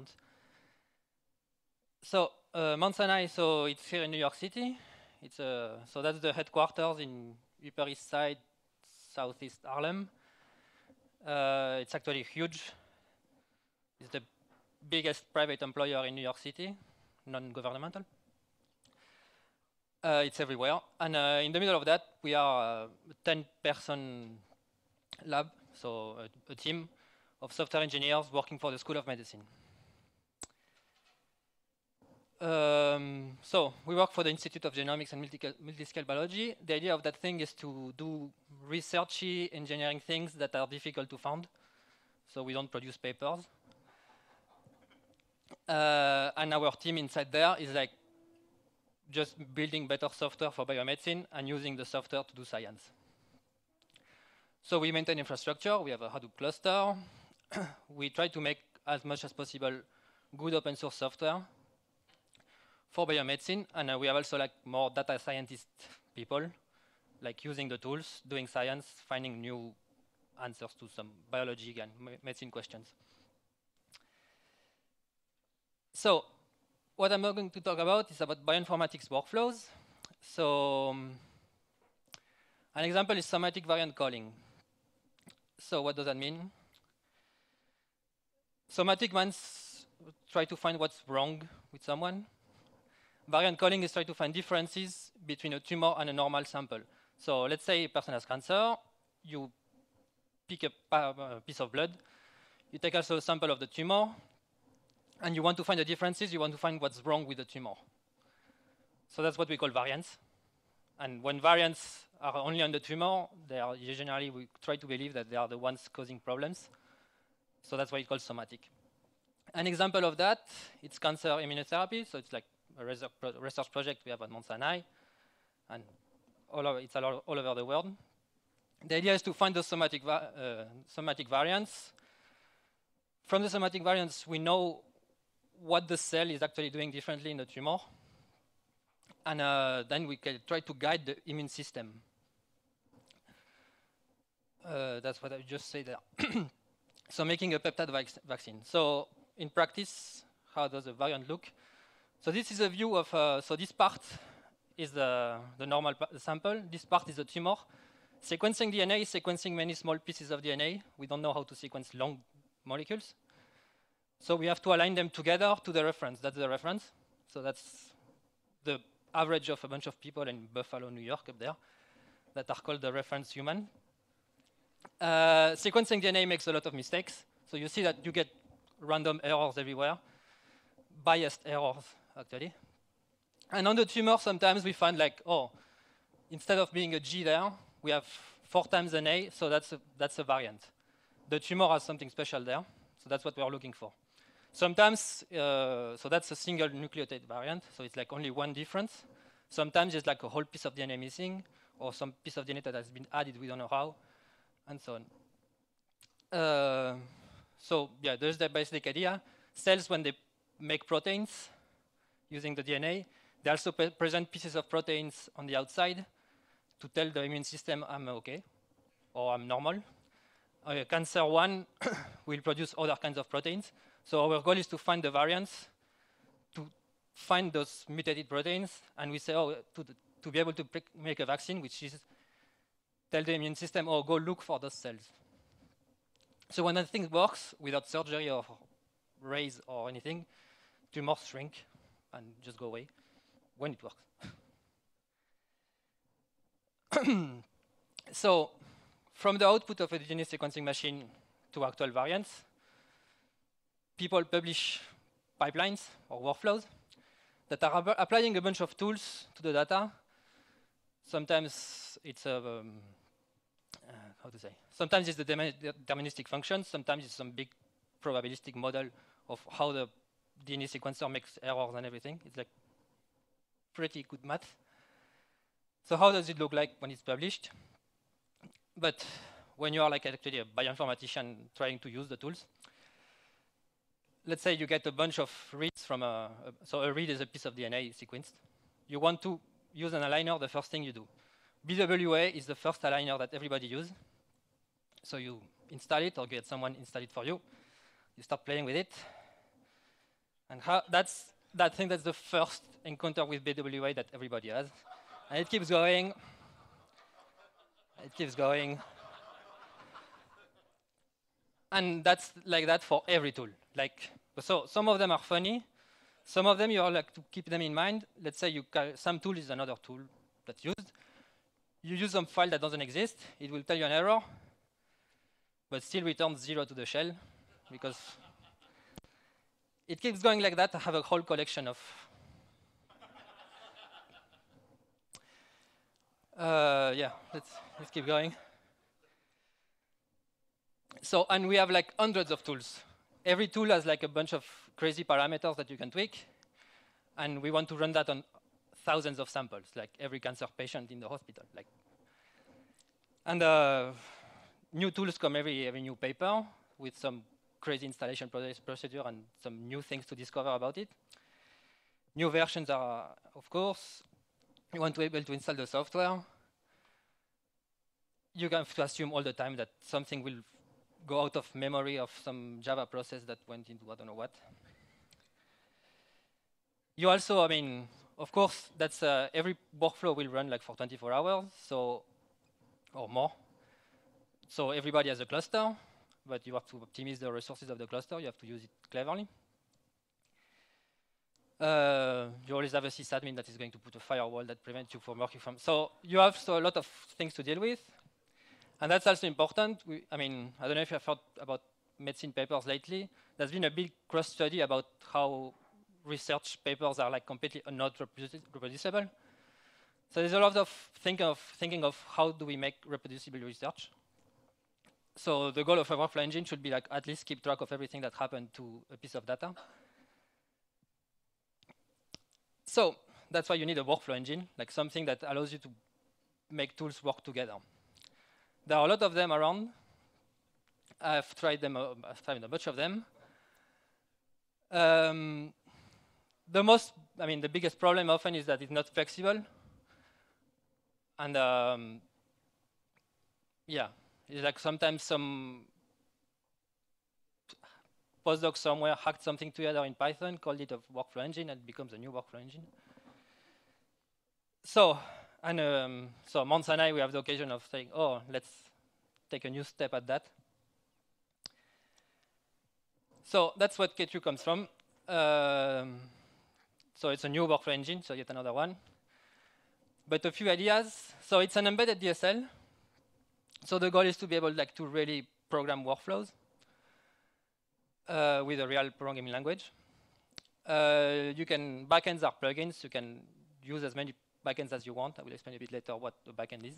environment. So Mount Sinai, so it's here in New York City. It's so that's the headquarters in Upper East Side, Southeast Harlem. It's actually huge. It's the biggest private employer in New York City, non-governmental. It's everywhere. And in the middle of that, we are a 10-person lab, so a team of software engineers working for the School of Medicine. So we work for the Institute of Genomics and Multiscale Biology. The idea of that thing is to do researchy engineering things that are difficult to find. So we don't produce papers. And our team inside there is like just building better software for biomedicine and using the software to do science. So we maintain infrastructure. We have a Hadoop cluster. We try to make as much as possible good open source software for biomedicine, and we have also like more data scientist people, like using the tools, doing science, finding new answers to some biology and medicine questions. So what I'm going to talk about is about bioinformatics workflows. So an example is somatic variant calling. So what does that mean? Somatic means try to find what's wrong with someone. Variant calling is try to find differences between a tumor and a normal sample. So let's say a person has cancer, you pick a piece of blood, you take also a sample of the tumor, and you want to find the differences, you want to find what's wrong with the tumor. So that's what we call variants. And when variants are only on the tumor, they are generally, we try to believe that they are the ones causing problems. So that's why it's called somatic. An example of that, it's cancer immunotherapy. So it's like a research project we have at Mount Sinai, and it's all over the world. The idea is to find those somatic variants. From the somatic variants, we know what the cell is actually doing differently in the tumor, and then we can try to guide the immune system. That's what I just said there. So making a peptide vaccine. So in practice, how does a variant look? So this is a view of, so this part is the normal sample. This part is the tumor. Sequencing DNA is sequencing many small pieces of DNA. We don't know how to sequence long molecules. So we have to align them together to the reference. That's the reference. So that's the average of a bunch of people in Buffalo, New York, up there, that are called the reference human. Sequencing DNA makes a lot of mistakes. So you see that you get random errors everywhere, biased errors, actually. And on the tumor, sometimes we find like, oh, instead of being a G there, we have 4 times an A, so that's a variant. The tumor has something special there, so that's what we are looking for. Sometimes, so that's a single nucleotide variant, so it's like only one difference. Sometimes it's like a whole piece of DNA missing, or some piece of DNA that has been added, we don't know how, and so on. So yeah, there's the basic idea. Cells, when they make proteins using the DNA, they also present pieces of proteins on the outside to tell the immune system I'm okay, or I'm normal. Cancer 1 will produce other kinds of proteins. So our goal is to find the variants, to find those mutated proteins, and we say, oh, to be able to make a vaccine, which is tell the immune system, oh, go look for those cells. So when that thing works, without surgery or raise or anything, tumors shrink and just go away when it works. So from the output of a DNA sequencing machine to actual variants, people publish pipelines or workflows that are applying a bunch of tools to the data. Sometimes it's a, sometimes it's the deterministic function, sometimes it's some big probabilistic model of how the DNA sequencer makes errors and everything. It's like pretty good math. So how does it look like when it's published? But when you are like actually a bioinformatician trying to use the tools, let's say you get a bunch of reads from so a read is a piece of DNA sequenced. You want to use an aligner, the first thing you do. BWA is the first aligner that everybody uses. So you install it or get someone install it for you. You start playing with it. And that's the first encounter with BWA that everybody has. And it keeps going. It keeps going. And that's like that for every tool. Like, so some of them are funny. Some of them you are like to keep them in mind. Let's say some tool is another tool that's used. You use some file that doesn't exist. It will tell you an error, but still returns 0 to the shell because it keeps going like that. I have a whole collection of. Yeah, let's keep going. So, and we have like hundreds of tools. Every tool has like a bunch of crazy parameters that you can tweak. And we want to run that on thousands of samples, like every cancer patient in the hospital. Like, and new tools come every new paper with some crazy installation procedure and some new things to discover about it. New versions are, of course, you want to be able to install the software. You have to assume all the time that something will go out of memory of some Java process that went into I don't know what. You also, I mean, of course, that's every workflow will run like for 24 hours, so or more. So everybody has a cluster, but you have to optimize the resources of the cluster. You have to use it cleverly. You always have a sysadmin that is going to put a firewall that prevents you from working from. So you have a lot of things to deal with. And that's also important. I mean, I don't know if you've heard about medicine papers lately. There's been a big cross study about how research papers are like completely not reproducible. So there's a lot of thinking of how do we make reproducible research. So the goal of a workflow engine should be like at least keep track of everything that happened to a piece of data. So that's why you need a workflow engine, like something that allows you to make tools work together. There are a lot of them around. I've tried them. I've tried a bunch of them. The biggest problem often is that it's not flexible. And yeah, it's like sometimes some postdoc somewhere hacked something together in Python, called it a workflow engine, and it becomes a new workflow engine. So, so Mons and I, we have the occasion of saying, oh, let's take a new step at that. So that's what K3 comes from. So it's a new workflow engine, so yet another one. But a few ideas. So it's an embedded DSL. So the goal is to be able to really program workflows with a real programming language. Backends are plugins. You can use as many backends as you want. I will explain a bit later what the backend is.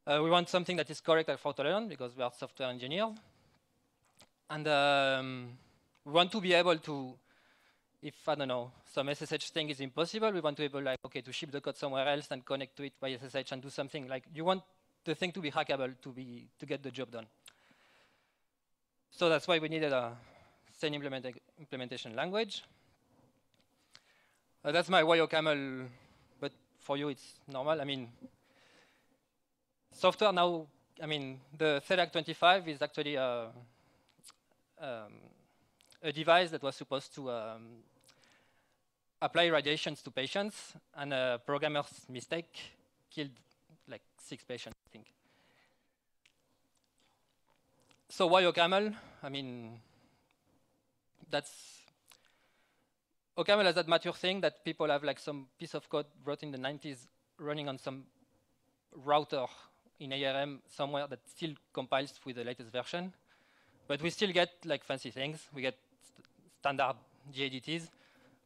We want something that is correct and fault tolerant because we are software engineers. And we want to be able to, if, I don't know, some SSH thing is impossible, we want to be able to ship the code somewhere else and connect to it by SSH and do something. Like, you want the thing to be hackable to get the job done. So that's why we needed a sane implementation language. That's my YOCaml, but for you it's normal. I mean, software now, the THELAC25 is actually a device that was supposed to apply radiations to patients, and a programmer's mistake killed like 6 patients, I think. So why OCaml? OCaml has that mature thing that people have like some piece of code wrote in the 90s running on some router in ARM somewhere that still compiles with the latest version. But we still get like fancy things. We get standard GADTs,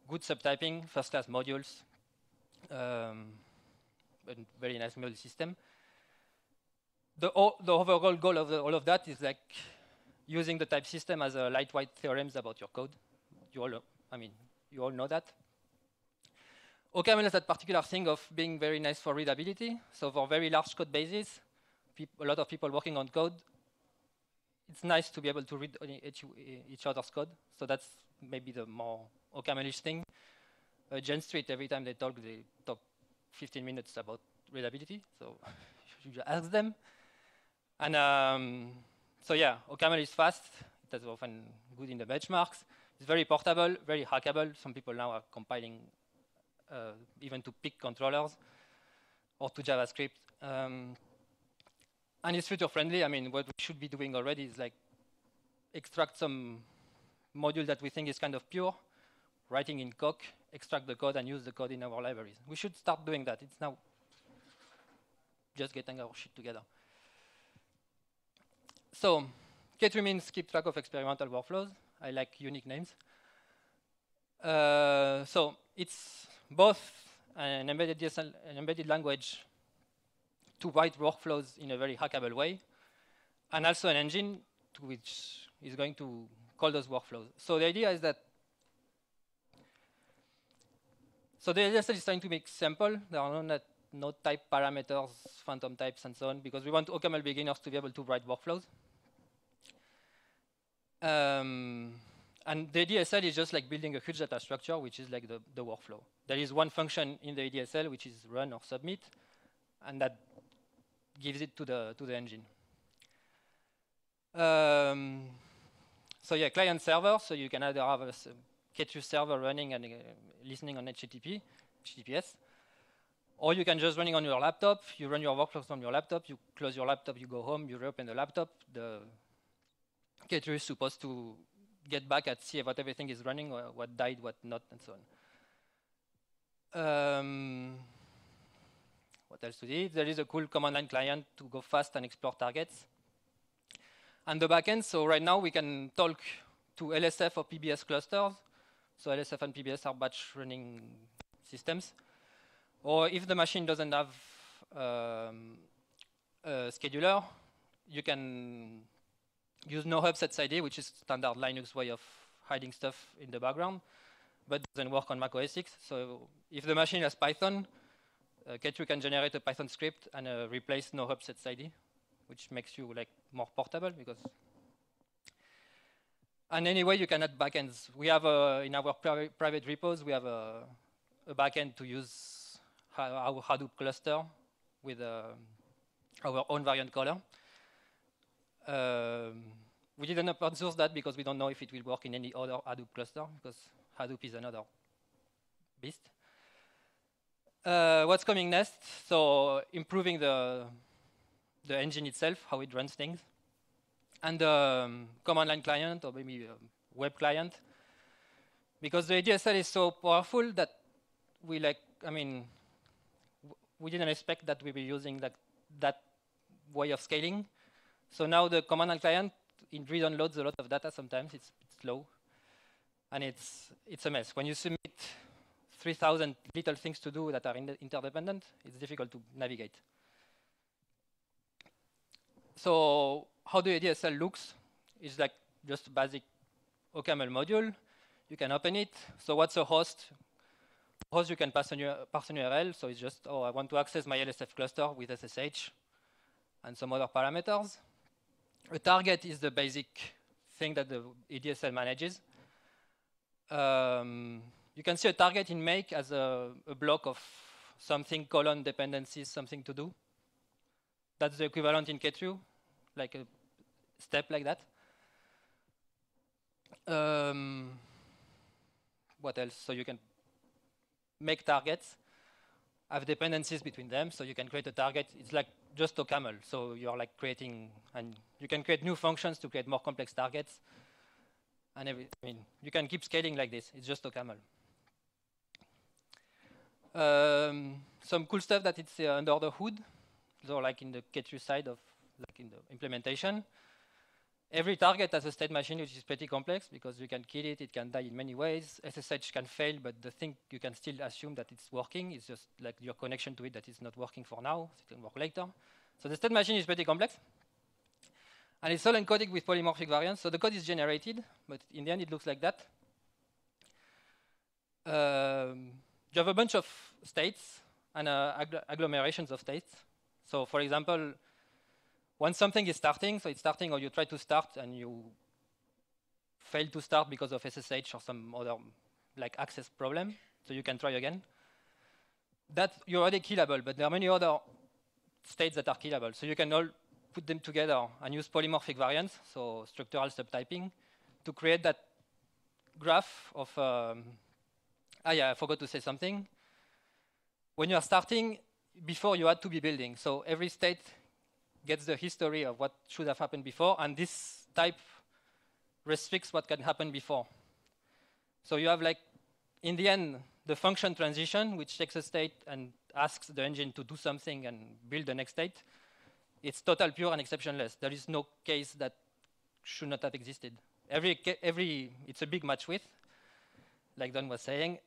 good subtyping, first-class modules, a very nice module system. The overall goal of all of that is like using the type system as a lightweight theorems about your code. You all know that. OCaml has that particular thing of being very nice for readability. So for very large code bases, a lot of people working on code, it's nice to be able to read each other's code. So that's maybe the more OCaml-ish thing. GenStreet, every time they talk 15 minutes about readability. So you should ask them. And so yeah, OCaml is fast. It is often good in the benchmarks. It's very portable, very hackable. Some people now are compiling even to PIC controllers or to JavaScript. And it's future friendly. I mean, what we should be doing already is like extract some module that we think is kind of pure, writing in Coq, extract the code and use the code in our libraries. We should start doing that. It's now just getting our shit together. So K3 means keep track of experimental workflows. I like unique names. So it's both an embedded DSL, an embedded language to write workflows in a very hackable way, and also an engine to which is going to call those workflows. So the idea is that, so the DSL is trying to make simple. There are no type parameters, phantom types, and so on, because we want OCaml beginners to be able to write workflows. And the ADSL is just like building a huge data structure, which is like the workflow. There is one function in the ADSL, which is run or submit, and that gives it to the engine. So yeah, client server, so you can either have a K3 server running and listening on HTTPS, or you can just running on your laptop. You run your workflows on your laptop, you close your laptop, you go home, you reopen the laptop. The K3 is supposed to get back and see what everything is running, what died, what not, and so on. What else to do? There is a cool command line client to go fast and explore targets. And the backend, so right now we can talk to LSF or PBS clusters. So LSF and PBS are batch running systems. Or if the machine doesn't have a scheduler, you can use no-hub sets ID, which is standard Linux way of hiding stuff in the background, but doesn't work on Mac OS X. So if the machine has Python, K3 can generate a Python script and replace no-hub sets ID, which makes you like more portable. Because, and anyway, you can add backends. We have in our private repos, we have a backend to use our Hadoop cluster with our own variant caller. We didn't open source that because we don't know if it will work in any other Hadoop cluster, because Hadoop is another beast. What's coming next? So improving the engine itself, how it runs things, and the command line client, or maybe a web client, because the ADSL is so powerful that we we didn't expect that we were using that way of scaling. So now the command line client, it redownloads a lot of data. Sometimes it's slow, and it's a mess. When you submit 3,000 little things to do that are interdependent, it's difficult to navigate. So how the ADSL looks is like just a basic OCaml module. You can open it. So what's a host? Host, you can pass an URL. So it's just, oh, I want to access my LSF cluster with SSH and some other parameters. A target is the basic thing that the ADSL manages. You can see a target in make as a block of something, colon, dependencies, something to do. That's the equivalent in K3, like a step like that. What else? So you can make targets, have dependencies between them. So you can create a target. It's like just OCaml. So you're like creating, and you can create new functions to create more complex targets. And you can keep scaling like this. It's just OCaml. Some cool stuff that it's under the hood. So like in the K3 side of, like in the implementation, every target has a state machine, which is pretty complex because you can kill it, it can die in many ways. SSH can fail, but the thing you can still assume that it's working. It's just like your connection to it that is not working for now. It can work later. So the state machine is pretty complex. And it's all encoded with polymorphic variants. So the code is generated, but in the end it looks like that. You have a bunch of states and agglomerations of states. So for example, when something is starting, so it's starting or you try to start and you fail to start because of SSH or some other like access problem, so you can try again. That you're already killable, but there are many other states that are killable. So you can all put them together and use polymorphic variants, so structural subtyping, to create graph of, yeah, I forgot to say something. When you are starting, before you had to be building. So every state gets the history of what should have happened before, and this type restricts what can happen before. So you have like, in the end, the function transition, which takes a state and asks the engine to do something and build the next state. It's total pure and exceptionless. There is no case that should not have existed. It's a big match width, like Don was saying,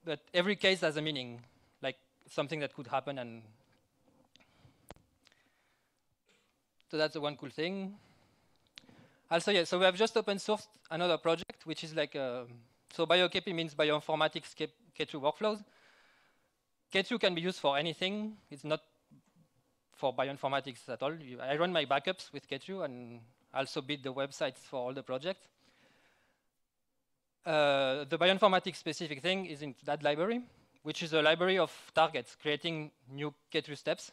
but every case has a meaning, like something that could happen. And so that's the one cool thing. Also, yeah, so we have just open sourced another project, which is like, so BioKP means bioinformatics K2 workflows. K2 can be used for anything. It's not for bioinformatics at all. I run my backups with K2 and also build the websites for all the projects. The bioinformatics specific thing is in that library, which is a library of targets, creating new K2 steps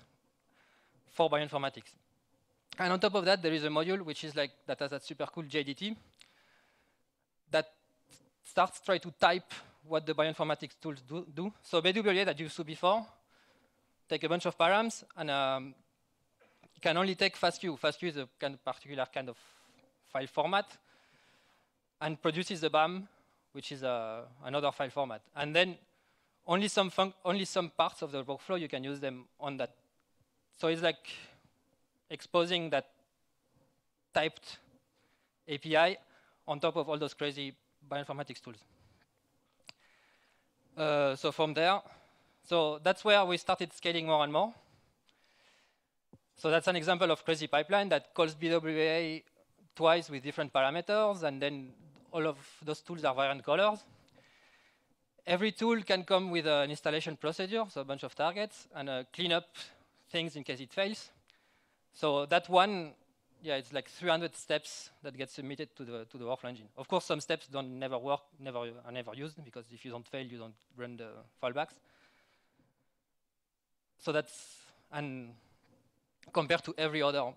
for bioinformatics. And on top of that, there is a module which is like, that has that super cool JDT that starts try to type what the bioinformatics tools do. So BWA that you saw before, take a bunch of params, and it can only take FASTQ. FASTQ is a particular kind of file format, and produces the BAM, which is another file format. And then only some parts of the workflow you can use them on that. So it's like exposing that typed API on top of all those crazy bioinformatics tools. So from there, so that's where we started scaling more and more. So that's an example of crazy pipeline that calls BWA twice with different parameters, and then all of those tools are variant colors. Every tool can come with an installation procedure, so a bunch of targets, and clean up things in case it fails. So that one, yeah, it's like 300 steps that get submitted to the workflow engine. Of course, some steps never work, are never used, because if you don't fail, you don't run the fallbacks. So that's, and compared to every other,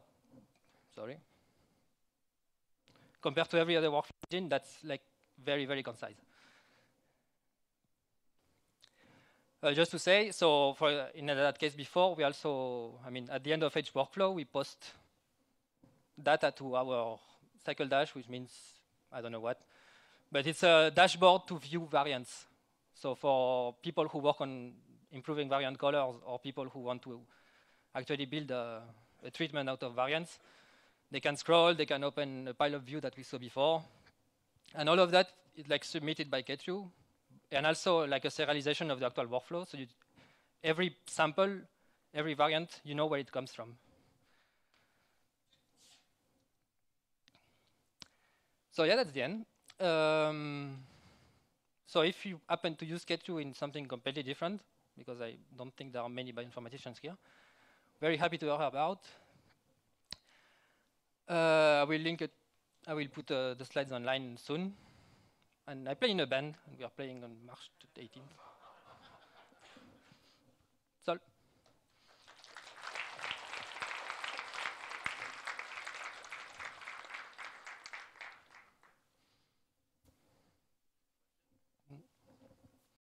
compared to every other workflow engine, that's like very, very concise. Just to say, so in that case before, we also, I mean, at the end of each workflow, we post data to our cycle dash, which means, I don't know what, but it's a dashboard to view variants. So for people who work on improving variant colors, or people who want to actually build a treatment out of variants, they can scroll, they can open a pile of view that we saw before. And all of that is like submitted by K2, and also like a serialization of the actual workflow. So every sample, every variant, you know where it comes from. So yeah, that's the end. So if you happen to use K2 in something completely different, because I don't think there are many bioinformaticians here, very happy to hear about. I will link it. I will put the slides online soon. And I play in a band, and we are playing on March 18th. That's all.